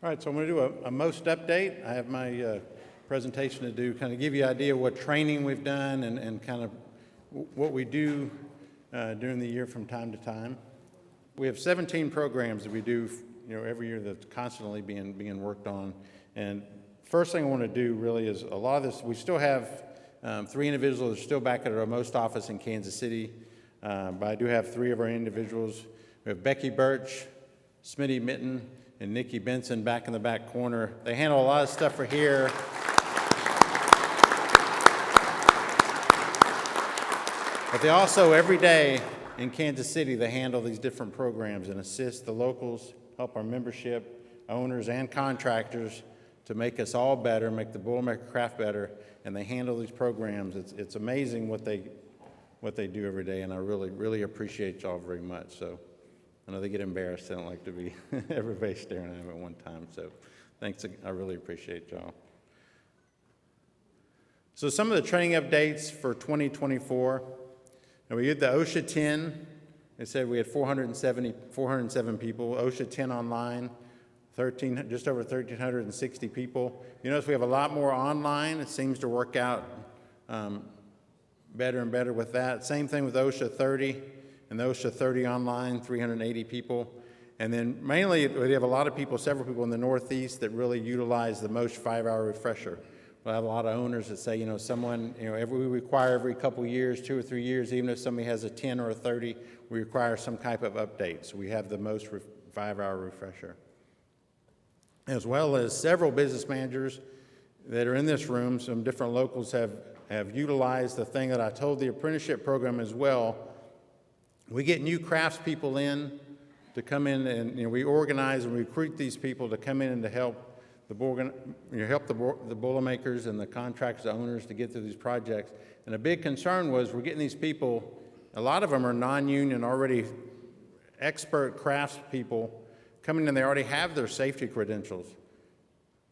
All right, so I'm going to do a MOST update. I have my presentation to do, kind of give you an idea of what training we've done and kind of what we do during the year from time to time. We have 17 programs that we do, every year that's constantly being worked on. And first thing I want to do really is a lot of this. We still have 3 individuals that are still back at our MOST office in Kansas City, but I do have 3 of our individuals. We have Becky Birch, Smitty Mitten, and Nikki Benson back in the back corner. They handle a lot of stuff for here. But they also, every day in Kansas City, they handle these different programs and assist the locals, help our membership, owners, and contractors to make us all better, make the Boilermaker craft better, and they handle these programs. It's amazing what they do every day, and I really appreciate y'all very much. So I know they get embarrassed. They don't like to be everybody staring at them at one time. So thanks. I really appreciate y'all. So some of the training updates for 2024. Now we did the OSHA 10. They said we had 407 people. OSHA 10 online, just over 1,360 people. You notice we have a lot more online. It seems to work out better and better with that. Same thing with OSHA 30. And the OSHA 30 online, 380 people. And then mainly we have a lot of people, several people in the Northeast that really utilize the MOST 5-hour refresher. We'll have a lot of owners that say, someone, we require every couple years, 2 or 3 years, even if somebody has a 10 or a 30, we require some type of update. So we have the MOST 5-hour refresher. As well as several business managers that are in this room, some different locals have utilized the thing that I told the apprenticeship program as well. We get new craftspeople in to come in, and we organize and recruit these people to come in and to help the Boilermakers and the contractors, the owners to get through these projects. And a big concern was we're getting these people. A lot of them are non-union, already expert craftspeople coming in. They already have their safety credentials,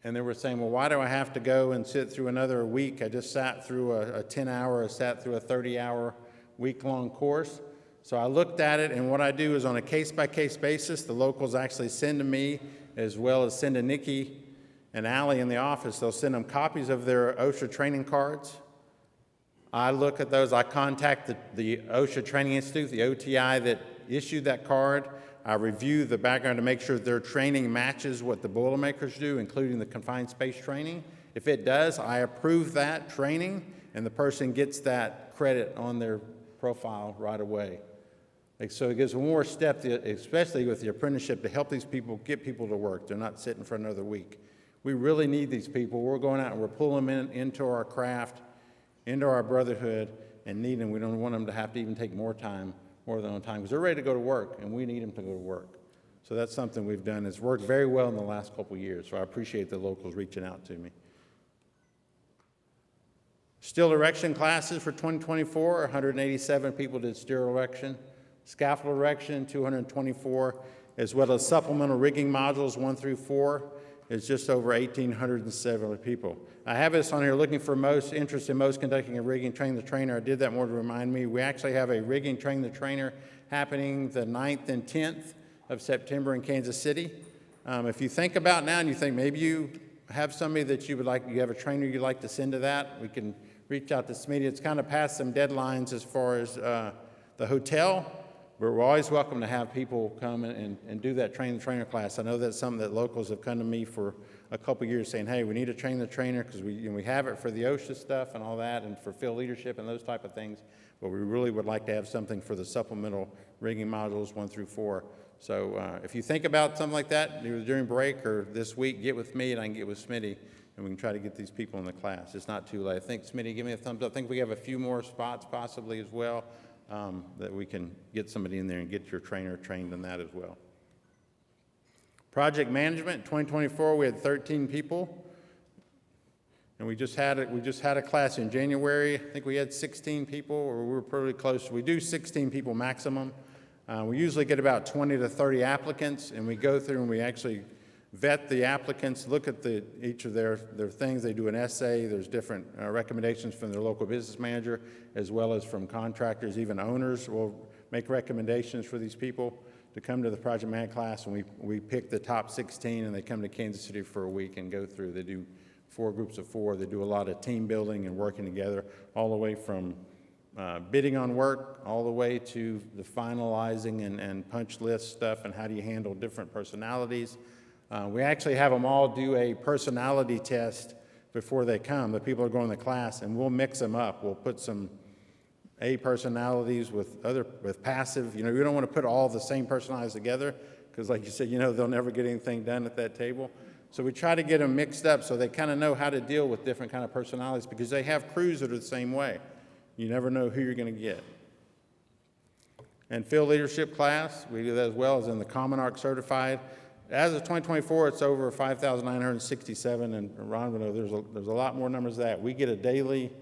and they were saying, "Well, why do I have to go and sit through another week? I just sat through a 10-hour, sat through a 30-hour week-long course." So I looked at it, and what I do is on a case-by-case basis, the locals actually send to me, as well as send to Nikki and Allie in the office. They'll send them copies of their OSHA training cards. I look at those. I contact the OSHA Training Institute, the OTI that issued that card. I review the background to make sure their training matches what the Boilermakers do, including the confined space training. If it does, I approve that training, and the person gets that credit on their profile right away. So it gives one more step, especially with the apprenticeship, to help these people get people to work. They're not sitting for another week. We really need these people. We're going out and we're pulling them into our craft, into our brotherhood, and need them. We don't want them to have to even take more than on time, because they're ready to go to work, and we need them to go to work. So that's something we've done. It's worked very well in the last couple of years, so I appreciate the locals reaching out to me. Steel erection classes for 2024, 187 people did steel erection. Scaffold erection, 224, as well as supplemental rigging modules 1 through 4, is just over 1,870 people. I have this on here looking for most interest in most conducting a rigging train the trainer. I did that more to remind me. We actually have a rigging train the trainer happening the 9th and 10th of September in Kansas City. If you think about now and you think maybe you have somebody that you have a trainer you'd like to send to that, we can reach out to Smitty. It's kind of past some deadlines as far as the hotel. We're always welcome to have people come and do that train the trainer class. I know that's something that locals have come to me for a couple years saying, "Hey, we need to train the trainer because we have it for the OSHA stuff and all that, and for field leadership and those type of things. But we really would like to have something for the supplemental rigging modules 1 through 4. So if you think about something like that, either during break or this week, get with me and I can get with Smitty, and we can try to get these people in the class. It's not too late. I think, Smitty, give me a thumbs up. I think we have a few more spots possibly as well. That we can get somebody in there and get your trainer trained in that as well. Project management, 2024, we had 13 people. And we just had a class in January. I think we had 16 people, or we were pretty close. We do 16 people maximum. We usually get about 20 to 30 applicants, and we go through and we actually vet the applicants, look at each of their things. They do an essay. There's different recommendations from their local business manager, as well as from contractors. Even owners will make recommendations for these people. to come to the project management class, and we pick the top 16, and they come to Kansas City for a week and go through. They do 4 groups of 4. They do a lot of team building and working together, all the way from bidding on work, all the way to the finalizing and punch list stuff, and how do you handle different personalities. We actually have them all do a personality test before they come. The people are going to class, and we'll mix them up. We'll put some A personalities with passive. You know, we don't want to put all the same personalities together because, like you said, you know, they'll never get anything done at that table. So we try to get them mixed up so they kind of know how to deal with different kind of personalities, because they have crews that are the same way. You never know who you're going to get. And field leadership class, we do that as well as in the Common Arc certified. As of 2024, it's over 5,967, and Ron will know there's a lot more numbers than that. We get a daily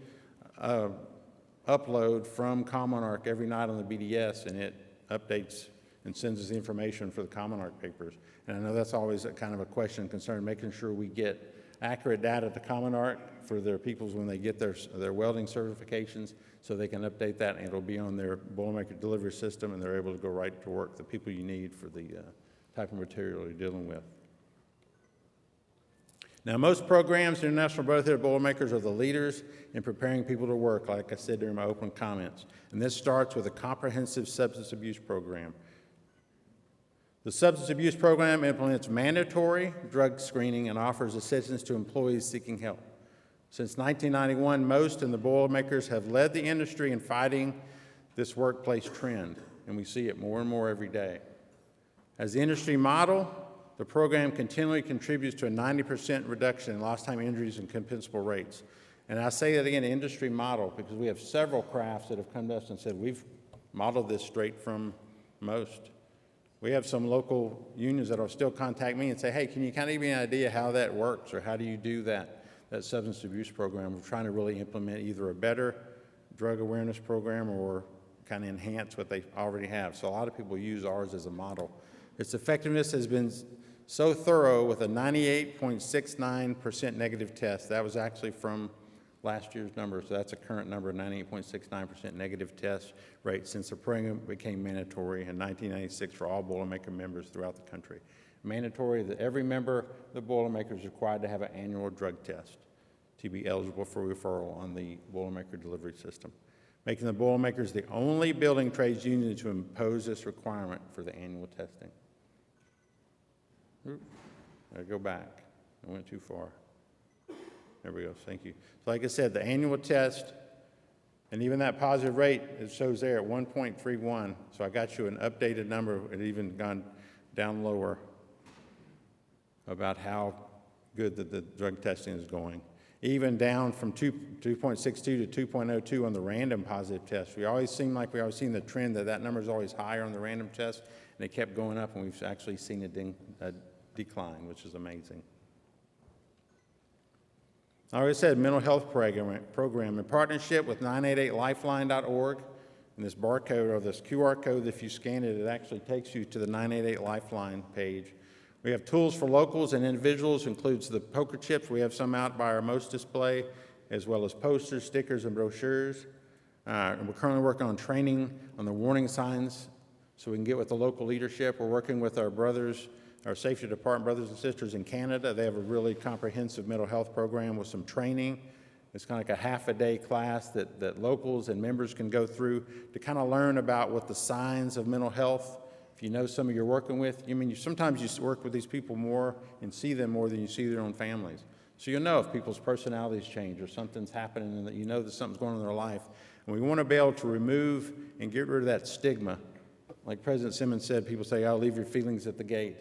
upload from Common Arc every night on the BDS, and it updates and sends us the information for the Common Arc papers. And I know that's always a kind of a question and concern, making sure we get accurate data to Common Arc for their peoples when they get their welding certifications, so they can update that, and it'll be on their Boilermaker delivery system, and they're able to go right to work, the people you need for the type of material you're dealing with. Now, most programs, the International Brotherhood of Boilermakers are the leaders in preparing people to work, like I said during my opening comments. And this starts with a comprehensive substance abuse program. The substance abuse program implements mandatory drug screening and offers assistance to employees seeking help. Since 1991, most in the Boilermakers have led the industry in fighting this workplace trend, and we see it more and more every day. As the industry model, the program continually contributes to a 90% reduction in lost time injuries and compensable rates. And I say that again, industry model, because we have several crafts that have come to us and said, we've modeled this straight from most. We have some local unions that will still contact me and say, hey, can you kind of give me an idea how that works, or how do you do that substance abuse program? We're trying to really implement either a better drug awareness program or kind of enhance what they already have. So a lot of people use ours as a model. Its effectiveness has been so thorough with a 98.69% negative test. That was actually from last year's number, so that's a current number, 98.69% negative test rate since the program became mandatory in 1996 for all Boilermaker members throughout the country. Mandatory that every member of the Boilermaker is required to have an annual drug test to be eligible for referral on the Boilermaker delivery system, making the Boilermakers the only building trades union to impose this requirement for the annual testing. I go back. I went too far. There we go. Thank you. So like I said, the annual test, and even that positive rate, it shows there at 1.31. So I got you an updated number. It even gone down lower about how good the drug testing is going. Even down from 2.62 to 2.02 on the random positive test. We always seem like we always seen the trend that number is always higher on the random test, and it kept going up, and we've actually seen a decline, which is amazing. I already said mental health program in partnership with 988lifeline.org, and this barcode or this QR code, if you scan it, it actually takes you to the 988 Lifeline page. We have tools for locals and individuals, includes the poker chips. We have some out by our most display, as well as posters, stickers, and brochures. And we're currently working on training on the warning signs so we can get with the local leadership. We're working with our brothers, our safety department brothers and sisters in Canada. They have a really comprehensive mental health program with some training. It's kind of like a half-a-day class that locals and members can go through to kind of learn about what the signs of mental health. If you know somebody you're working with, sometimes you work with these people more and see them more than you see their own families. So you'll know if people's personalities change or something's happening and that you know that something's going on in their life. And we want to be able to remove and get rid of that stigma. Like President Simmons said, people say, "I'll leave your feelings at the gate."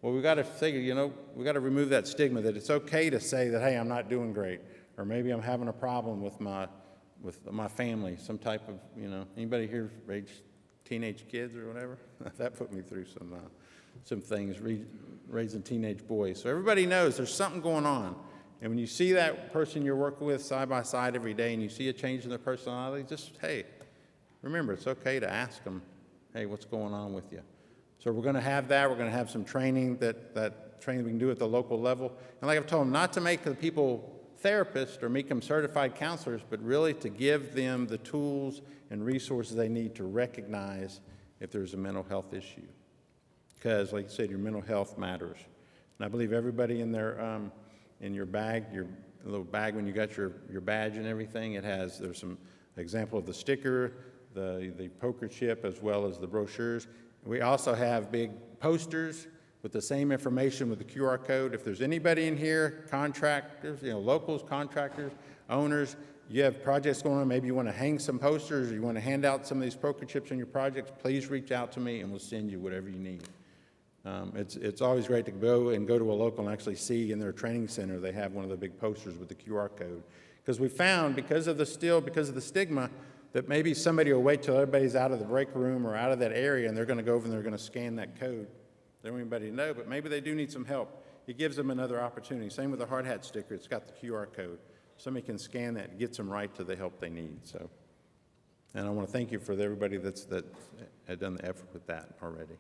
Well, we've got to figure, we've got to remove that stigma that it's okay to say that, hey, I'm not doing great, or maybe I'm having a problem with my family, some type of, anybody here raised teenage kids or whatever? That put me through some things, raising teenage boys. So everybody knows there's something going on. And when you see that person you're working with side by side every day and you see a change in their personality, just, hey, remember, it's okay to ask them, hey, what's going on with you? So we're going to have that. We're going to have some training that training we can do at the local level. And like I've told them, not to make the people therapists or make them certified counselors, but really to give them the tools and resources they need to recognize if there's a mental health issue. because, like you said, your mental health matters. And I believe everybody in their, in your bag, your little bag when you got your badge and everything, there's some example of the sticker, the poker chip, as well as the brochures. We also have big posters with the same information with the QR code. If there's anybody in here, contractors, locals, contractors, owners, you have projects going on, maybe you want to hang some posters or you want to hand out some of these poker chips on your projects, please reach out to me and we'll send you whatever you need. It's always great to go to a local and actually see in their training center, they have one of the big posters with the QR code. Because we found, because of the stigma, that maybe somebody will wait till everybody's out of the break room or out of that area and they're going to go over and they're going to scan that code. They don't want anybody to know, but maybe they do need some help. It gives them another opportunity. Same with the hard hat sticker. It's got the QR code. Somebody can scan that and gets them right to the help they need. So, and I want to thank you for everybody that had done the effort with that already.